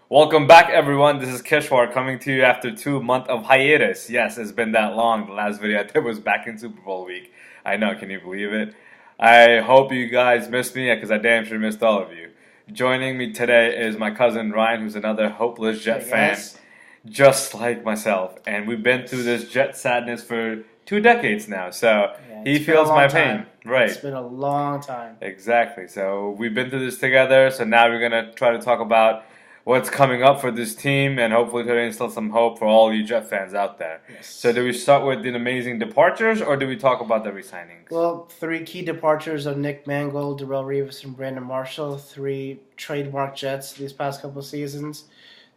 Welcome back, everyone. This is Kishwar coming to you after 2 months of hiatus. Yes, it's been that long. The last video I did was back in Super Bowl week. I know, can you believe it? I hope you guys missed me because I damn sure missed all of you. Joining me today is my cousin Ryan, who's another hopeless Jet fan, just like myself. And we've been through this Jet sadness for 2 decades now, so he feels my pain. Right. It's been a long time. Exactly. So we've been through this together, so now we're going to try to talk about what's coming up for this team and hopefully to instill some hope for all you Jet fans out there. Yes. So do we start with the amazing departures or do we talk about the re-signings? Well, 3 key departures of Nick Mangold, Darrell Revis, and Brandon Marshall. 3 trademark Jets these past couple of seasons.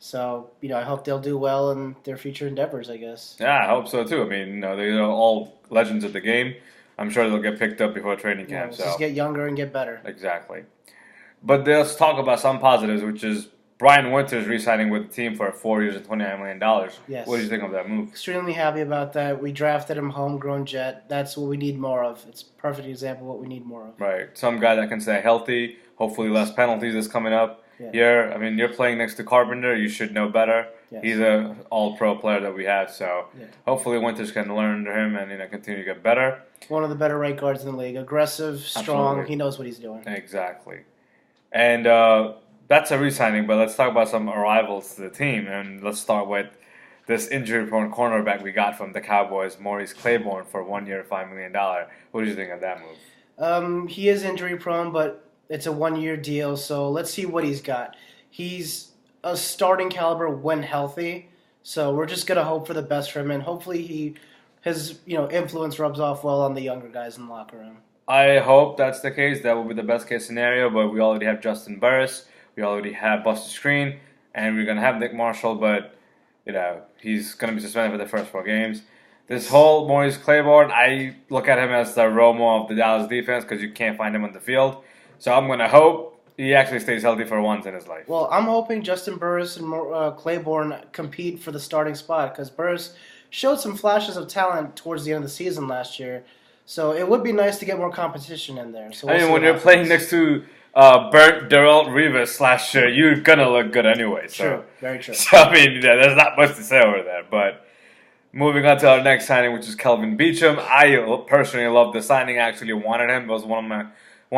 So, I hope they'll do well in their future endeavors, I guess. Yeah, I hope so too. I mean, they're all legends of the game. I'm sure they'll get picked up before training camp. Just get younger and get better. Exactly. But let's talk about some positives, which is Brian Winters re-signing with the team for 4 years and $29 million. Yes. What do you think of that move? Extremely happy about that. We drafted him homegrown Jet. That's what we need more of. It's a perfect example of what we need more of. Right. Some guy that can stay healthy, hopefully less penalties is coming up. Yeah. You're playing next to Carpenter. You should know better. Yes. He's an all-pro player that we have, so hopefully Winters can learn under him and continue to get better. One of the better right guards in the league. Aggressive, strong. Absolutely. He knows what he's doing. Exactly. And that's a re-signing, but let's talk about some arrivals to the team. And let's start with this injury-prone cornerback we got from the Cowboys, Maurice Claiborne, for 1 year, $5 million. What do you think of that move? He is injury-prone, but it's a 1-year deal, so let's see what he's got. He's a starting caliber when healthy, so we're just going to hope for the best for him, and hopefully his influence rubs off well on the younger guys in the locker room. I hope that's the case. That will be the best-case scenario, but we already have Justin Burris. We already have Buster Screen, and we're going to have Nick Marshall, but he's going to be suspended for the first 4 games. This whole Maurice Claiborne, I look at him as the Romo of the Dallas defense because you can't find him on the field. So I'm going to hope he actually stays healthy for once in his life. Well, I'm hoping Justin Burris and Claiborne compete for the starting spot because Burris showed some flashes of talent towards the end of the season last year. So it would be nice to get more competition in there. So when you're playing next to Burnt Darrell Revis last year, you're going to look good anyway. So. True, very true. So, there's not much to say over there. But moving on to our next signing, which is Kelvin Beachum. I personally love the signing. I actually wanted him. It was one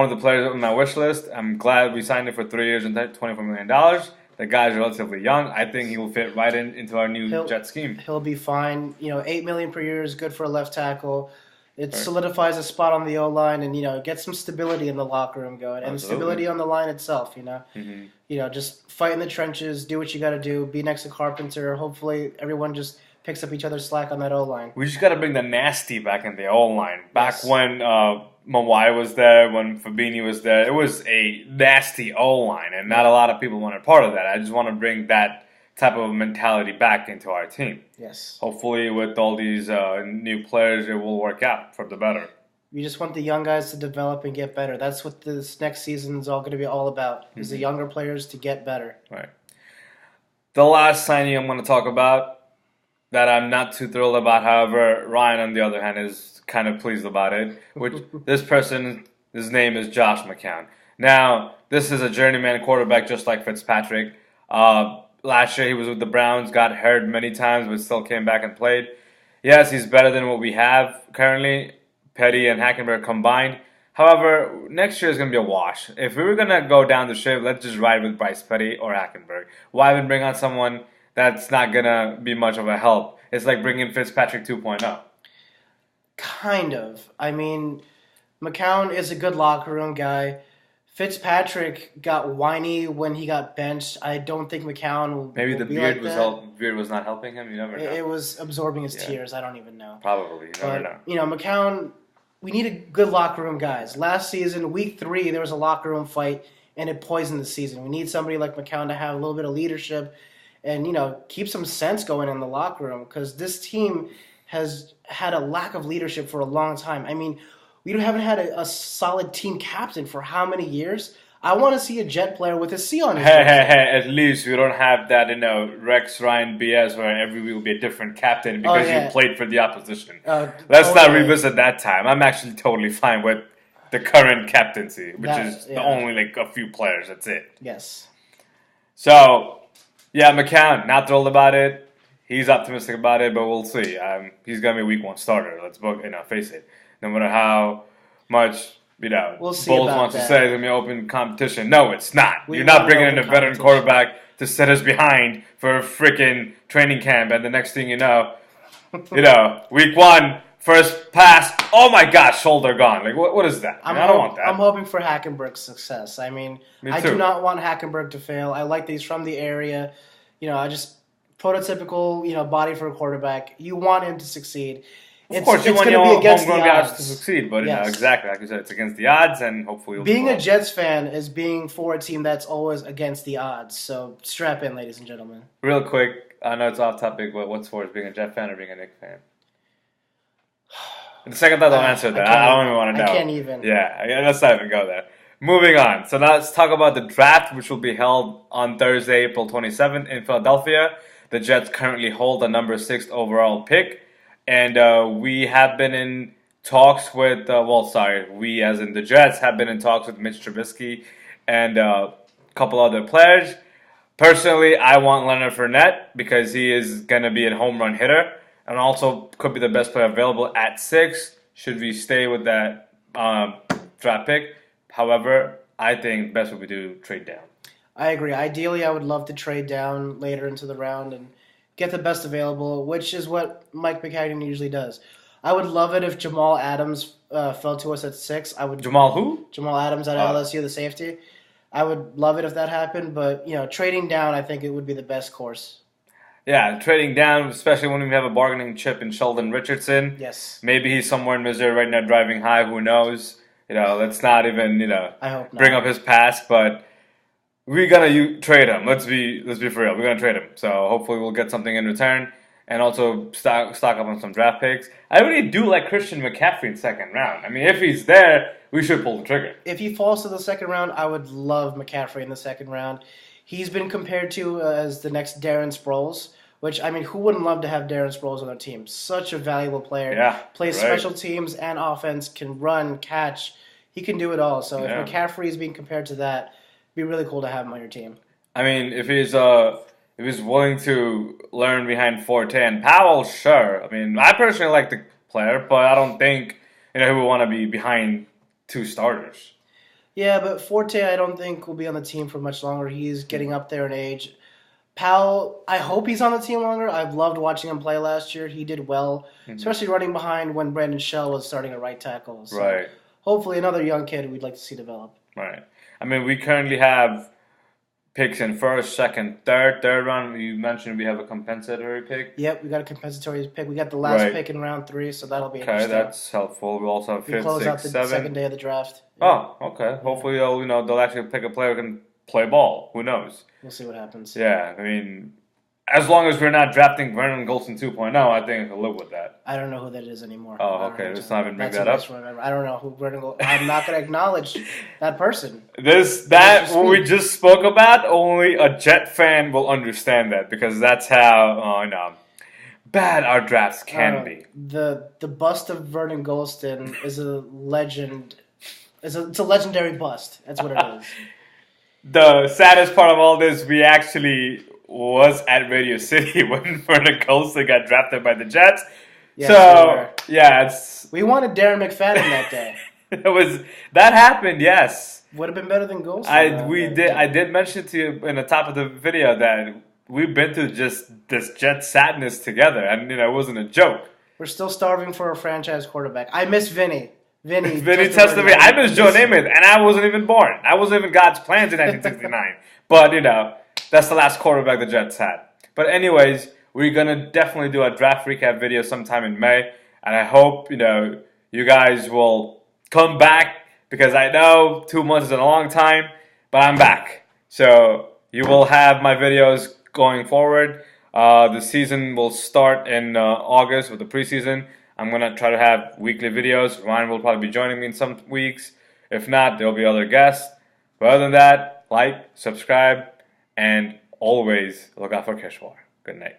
of the players on my wish list. I'm glad we signed him for 3 years and $24 million. The guy's relatively young. I think he will fit right into our new Jet scheme. He'll be fine. $8 million per year is good for a left tackle. It solidifies a spot on the O-line and, gets some stability in the locker room going. And stability on the line itself, Mm-hmm. Just fight in the trenches, do what you got to do, be next to Carpenter. Hopefully everyone just picks up each other's slack on that O-line. We just got to bring the nasty back in the O-line. Back when Mawai was there, when Fabini was there, it was a nasty O-line, and not a lot of people wanted part of that. I just want to bring that type of mentality back into our team. Yes. Hopefully with all these new players, it will work out for the better. We just want the young guys to develop and get better. That's what this next season is all going to be all about, is the younger players to get better. Right. The last signing I'm going to talk about that I'm not too thrilled about, however, Ryan, on the other hand, is kind of pleased about it. This person, his name is Josh McCown. Now, this is a journeyman quarterback just like Fitzpatrick. Last year he was with the Browns, got hurt many times, but still came back and played. Yes, he's better than what we have currently, Petty and Hackenberg combined. However, next year is going to be a wash. If we were going to go down the ship, let's just ride with Bryce Petty or Hackenberg. Why even bring on someone that's not going to be much of a help? It's like bringing Fitzpatrick 2.0. Kind of. McCown is a good locker room guy. Fitzpatrick got whiny when he got benched. I don't think McCown will Maybe the be beard like beard was not helping him. You never know. It was absorbing his tears. I don't even know. Probably. You never know. McCown, we need a good locker room guys. Last season, week 3, there was a locker room fight, and it poisoned the season. We need somebody like McCown to have a little bit of leadership and, keep some sense going in the locker room because this team has had a lack of leadership for a long time. We haven't had a solid team captain for how many years? I want to see a Jet player with a C on his jersey. Hey, at least we don't have that, Rex Ryan BS where every week will be a different captain because you played for the opposition. Let's not revisit that time. I'm actually totally fine with the current captaincy, which is only like a few players. That's it. Yes. So Yeah, McCown, not thrilled about it. He's optimistic about it, but we'll see. He's gonna be a week 1 starter. Let's face it. No matter how much We'll see Bowles about wants to that. say, it's gonna be open competition. No, it's not. We You're not want bringing in open a veteran competition. quarterback to sit us behind for a freaking training camp, and the next thing you know, week 1, first pass. Oh my gosh, shoulder gone. Like what is that? I don't want that. I'm hoping for Hackenberg's success. I mean, Me I too. do not want Hackenberg to fail. I like that he's from the area. I just prototypical, body for a quarterback. You want him to succeed. Of course, you want gonna your be against the homegrown guys odds. to succeed, but Yes. exactly like you said, it's against the odds, and hopefully you'll Being do a well. Jets fan is being for a team that's always against the odds. So strap in, ladies and gentlemen. Real quick, I know it's off topic, but what's worse, being a Jet fan or being a Knicks fan? The second thought, don't answer that. I don't even want to know. I can't even. Yeah, let's not even go there. Moving on. So now let's talk about the draft, which will be held on Thursday, April 27th in Philadelphia. The Jets currently hold the number 6 overall pick. And we have been in talks with, we as in the Jets have been in talks with Mitch Trubisky and a couple other players. Personally, I want Leonard Fournette because he is going to be a home run hitter and also could be the best player available at 6 should we stay with that draft pick. However, I think best would be to trade down. I agree. Ideally, I would love to trade down later into the round and get the best available, which is what Mike McCagnon usually does. I would love it if Jamal Adams fell to us at 6. Jamal who? Jamal Adams at LSU, the safety. I would love it if that happened, but trading down, I think it would be the best course. Yeah, trading down, especially when we have a bargaining chip in Sheldon Richardson. Yes. Maybe he's somewhere in Missouri right now driving high. Who knows? Let's not even I hope not. bring up his past, but we're gonna trade him. Let's be for real. We're gonna trade him. So hopefully we'll get something in return, and also stock up on some draft picks. I really do like Christian McCaffrey in second round. I mean, if he's there, we should pull the trigger. If he falls to the second round, I would love McCaffrey in the second round. He's been compared to as the next Darren Sproles, which, I mean, who wouldn't love to have Darren Sproles on their team? Such a valuable player. Yeah, Plays right. special teams and offense, can run, catch. He can do it all. So Yeah. if McCaffrey is being compared to that, it'd be really cool to have him on your team. I mean, if he's willing to learn behind Forte and Powell, sure. I mean, I personally like the player, but I don't think he would want to be behind 2 starters. Yeah, but Forte, I don't think will be on the team for much longer. He's getting up there in age. Powell, I hope he's on the team longer. I've loved watching him play last year. He did well, especially running behind when Brandon Shell was starting at right tackle. So Right. hopefully another young kid we'd like to see develop. Right. I mean, we currently have picks in first, second, third round. You mentioned we have a compensatory pick. Yep, we got a compensatory pick. We got the last Right. pick in round 3, so that'll be Okay, interesting. that's helpful. We also have We fifth, close out sixth, the 7th. second day of the draft. Oh, okay. Hopefully, they'll actually pick a player who can play ball. Who knows? We'll see what happens. Yeah, I mean, as long as we're not drafting Vernon Golson 2.0, I think I can live with that. I don't know who that is anymore. Oh, I don't okay. know. Let's not even bring That's that a up. nice one. I don't know who Vertical. I'm not going to acknowledge that person. What we just spoke about, only a Jet fan will understand that because that's how bad our drafts can be. The bust of Vernon Golston is a legend. It's a legendary bust. That's what it is. The saddest part of all this, we actually was at Radio City when Vernon Golson got drafted by the Jets. Yes, we were. Yeah, We wanted Darren McFadden that day. that happened. Yes, Would have been better than Golston. I did mention to you in the top of the video that we've been through just this Jet sadness together, and it wasn't a joke. We're still starving for a franchise quarterback. I miss Vinny. Vinny Testaverde. I miss Joe Namath, and I wasn't even born. I wasn't even God's plans in 1969. But that's the last quarterback the Jets had. But anyways, we're gonna definitely do a draft recap video sometime in May, and I hope you guys will come back because I know 2 months is a long time, but I'm back. So you will have my videos going forward. The season will start in August with the preseason. I'm going to try to have weekly videos. Ryan will probably be joining me in some weeks. If not, there'll be other guests. But other than that, like, subscribe, and always look out for Kishwar. Good night.